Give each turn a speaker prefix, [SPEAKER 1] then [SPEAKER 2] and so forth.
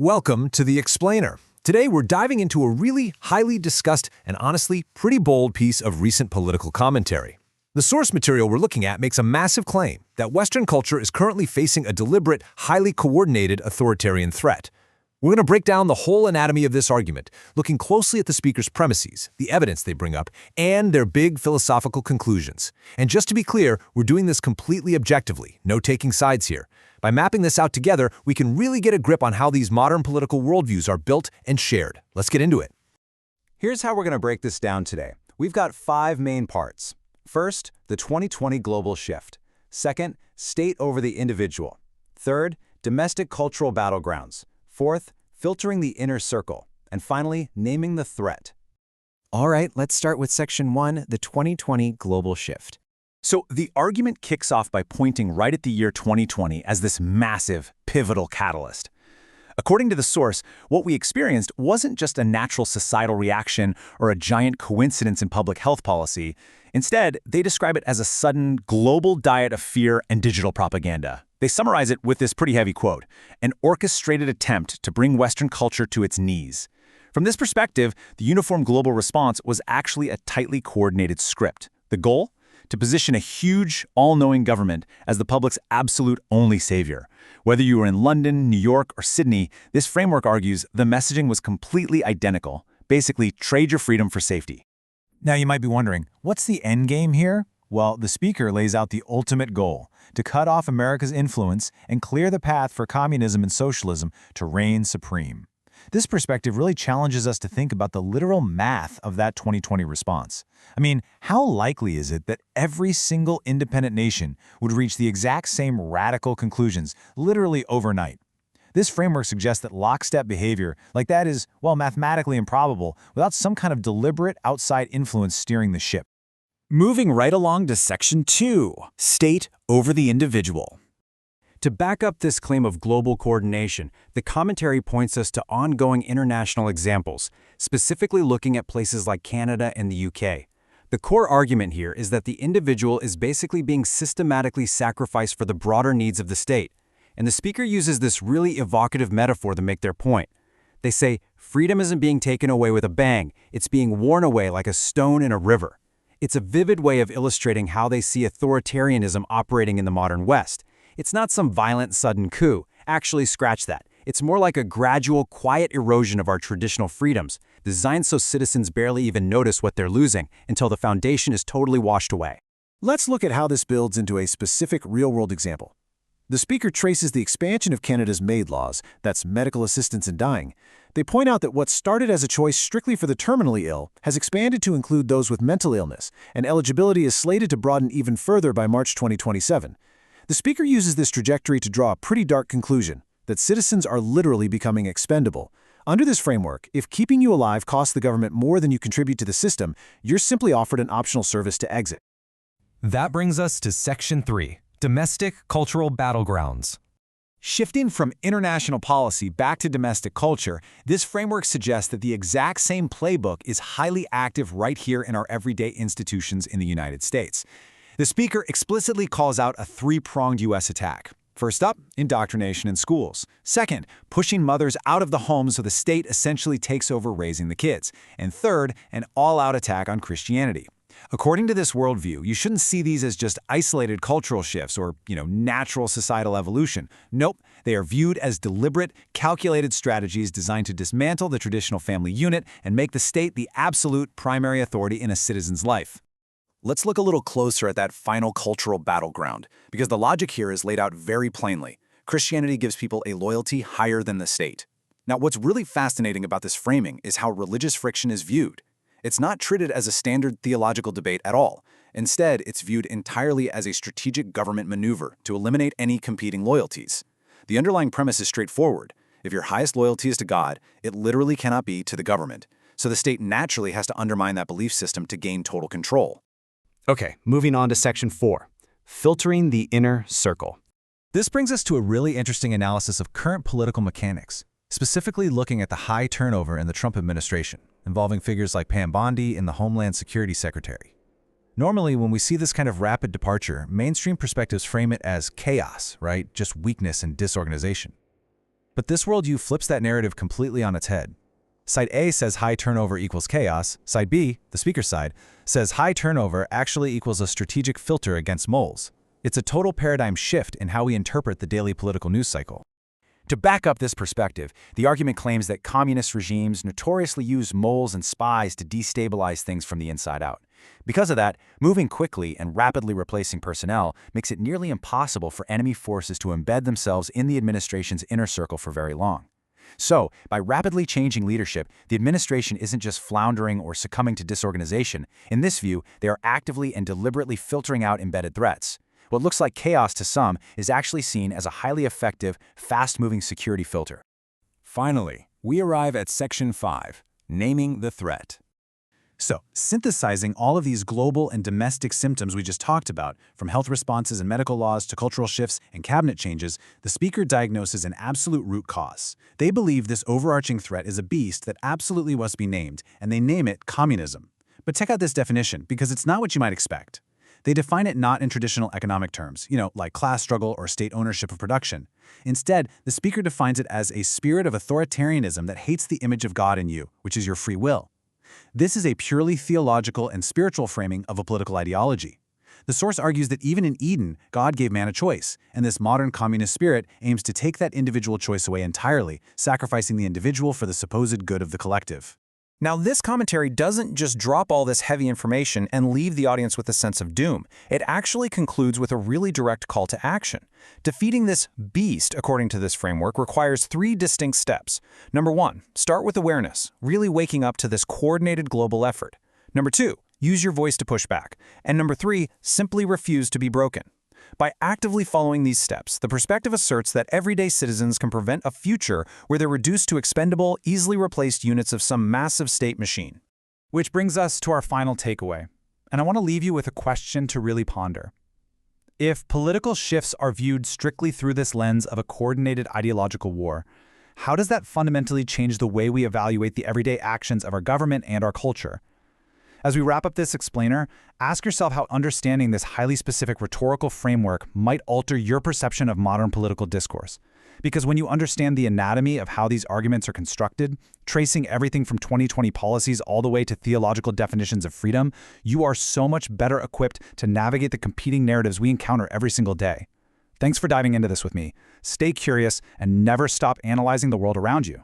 [SPEAKER 1] Welcome to The Explainer. Today we're diving into a really highly discussed and honestly pretty bold piece of recent political commentary. The source material we're looking at makes a massive claim that Western culture is currently facing a deliberate, highly coordinated authoritarian threat. We're going to break down the whole anatomy of this argument, looking closely at the speaker's premises, the evidence they bring up, and their big philosophical conclusions. And just to be clear, we're doing this completely objectively, no taking sides here. By mapping this out together, we can really get a grip on how these modern political worldviews are built and shared. Let's get into it.
[SPEAKER 2] Here's how we're going to break this down today. We've got 5 main parts. First, the 2020 global shift. Second, state over the individual. Third, domestic cultural battlegrounds. Fourth, filtering the inner circle. And finally, naming the threat.
[SPEAKER 3] All right, let's start with Section 1, the 2020 global shift.
[SPEAKER 2] So the argument kicks off by pointing right at the year 2020 as this massive, pivotal catalyst. According to the source, what we experienced wasn't just a natural societal reaction or a giant coincidence in public health policy. Instead, they describe it as a sudden global diet of fear and digital propaganda. They summarize it with this pretty heavy quote, an orchestrated attempt to bring Western culture to its knees. From this perspective, the uniform global response was actually a tightly coordinated script. The goal? To position a huge, all-knowing government as the public's absolute only savior. Whether you were in London, New York, or Sydney, this framework argues the messaging was completely identical. Basically, trade your freedom for safety.
[SPEAKER 4] Now you might be wondering, what's the end game here? Well, the speaker lays out the ultimate goal, to cut off America's influence and clear the path for communism and socialism to reign supreme. This perspective really challenges us to think about the literal math of that 2020 response. I mean, how likely is it that every single independent nation would reach the exact same radical conclusions literally overnight? This framework suggests that lockstep behavior like that is, well, mathematically improbable without some kind of deliberate outside influence steering the ship.
[SPEAKER 3] Moving right along to Section 2, state over the individual.
[SPEAKER 5] To back up this claim of global coordination, the commentary points us to ongoing international examples, specifically looking at places like Canada and the UK. The core argument here is that the individual is basically being systematically sacrificed for the broader needs of the state, and the speaker uses this really evocative metaphor to make their point. They say, freedom isn't being taken away with a bang, it's being worn away like a stone in a river. It's a vivid way of illustrating how they see authoritarianism operating in the modern West. It's not some violent, sudden coup. Actually, scratch that. It's more like a gradual, quiet erosion of our traditional freedoms, designed so citizens barely even notice what they're losing until the foundation is totally washed away.
[SPEAKER 6] Let's look at how this builds into a specific real-world example. The speaker traces the expansion of Canada's MAID laws, that's medical assistance in dying. They point out that what started as a choice strictly for the terminally ill has expanded to include those with mental illness, and eligibility is slated to broaden even further by March 2027. The speaker uses this trajectory to draw a pretty dark conclusion, that citizens are literally becoming expendable. Under this framework, if keeping you alive costs the government more than you contribute to the system, you're simply offered an optional service to exit.
[SPEAKER 1] That brings us to Section 3, domestic cultural battlegrounds.
[SPEAKER 4] Shifting from international policy back to domestic culture, this framework suggests that the exact same playbook is highly active right here in our everyday institutions in the United States. The speaker explicitly calls out a 3-pronged U.S. attack. First up, indoctrination in schools. Second, pushing mothers out of the home so the state essentially takes over raising the kids. And third, an all-out attack on Christianity. According to this worldview, you shouldn't see these as just isolated cultural shifts or, natural societal evolution. Nope, they are viewed as deliberate, calculated strategies designed to dismantle the traditional family unit and make the state the absolute primary authority in a citizen's life.
[SPEAKER 2] Let's look a little closer at that final cultural battleground, because the logic here is laid out very plainly. Christianity gives people a loyalty higher than the state. Now, what's really fascinating about this framing is how religious friction is viewed. It's not treated as a standard theological debate at all. Instead, it's viewed entirely as a strategic government maneuver to eliminate any competing loyalties. The underlying premise is straightforward. If your highest loyalty is to God, it literally cannot be to the government. So the state naturally has to undermine that belief system to gain total control.
[SPEAKER 3] Okay, moving on to Section 4, filtering the inner circle.
[SPEAKER 4] This brings us to a really interesting analysis of current political mechanics, specifically looking at the high turnover in the Trump administration, involving figures like Pam Bondi and the Homeland Security Secretary. Normally, when we see this kind of rapid departure, mainstream perspectives frame it as chaos, right? Just weakness and disorganization.
[SPEAKER 2] But this worldview flips that narrative completely on its head. Side A says high turnover equals chaos. Side B, the speaker's side, says high turnover actually equals a strategic filter against moles. It's a total paradigm shift in how we interpret the daily political news cycle. To back up this perspective, the argument claims that communist regimes notoriously use moles and spies to destabilize things from the inside out. Because of that, moving quickly and rapidly replacing personnel makes it nearly impossible for enemy forces to embed themselves in the administration's inner circle for very long. So, by rapidly changing leadership, the administration isn't just floundering or succumbing to disorganization. In this view, they are actively and deliberately filtering out embedded threats. What looks like chaos to some is actually seen as a highly effective, fast-moving security filter.
[SPEAKER 3] Finally, we arrive at Section 5, naming the threat.
[SPEAKER 4] So, synthesizing all of these global and domestic symptoms we just talked about, from health responses and medical laws to cultural shifts and cabinet changes, the speaker diagnoses an absolute root cause. They believe this overarching threat is a beast that absolutely must be named, and they name it communism. But check out this definition, because it's not what you might expect. They define it not in traditional economic terms, like class struggle or state ownership of production. Instead, the speaker defines it as a spirit of authoritarianism that hates the image of God in you, which is your free will. This is a purely theological and spiritual framing of a political ideology. The source argues that even in Eden, God gave man a choice, and this modern communist spirit aims to take that individual choice away entirely, sacrificing the individual for the supposed good of the collective.
[SPEAKER 2] Now, this commentary doesn't just drop all this heavy information and leave the audience with a sense of doom. It actually concludes with a really direct call to action. Defeating this beast, according to this framework, requires 3 distinct steps. Number 1, start with awareness, really waking up to this coordinated global effort. Number 2, use your voice to push back. And number 3, simply refuse to be broken. By actively following these steps, the perspective asserts that everyday citizens can prevent a future where they're reduced to expendable, easily replaced units of some massive state machine.
[SPEAKER 3] Which brings us to our final takeaway, and I want to leave you with a question to really ponder. If political shifts are viewed strictly through this lens of a coordinated ideological war, how does that fundamentally change the way we evaluate the everyday actions of our government and our culture? As we wrap up this explainer, ask yourself how understanding this highly specific rhetorical framework might alter your perception of modern political discourse. Because when you understand the anatomy of how these arguments are constructed, tracing everything from 2020 policies all the way to theological definitions of freedom, you are so much better equipped to navigate the competing narratives we encounter every single day. Thanks for diving into this with me. Stay curious and never stop analyzing the world around you.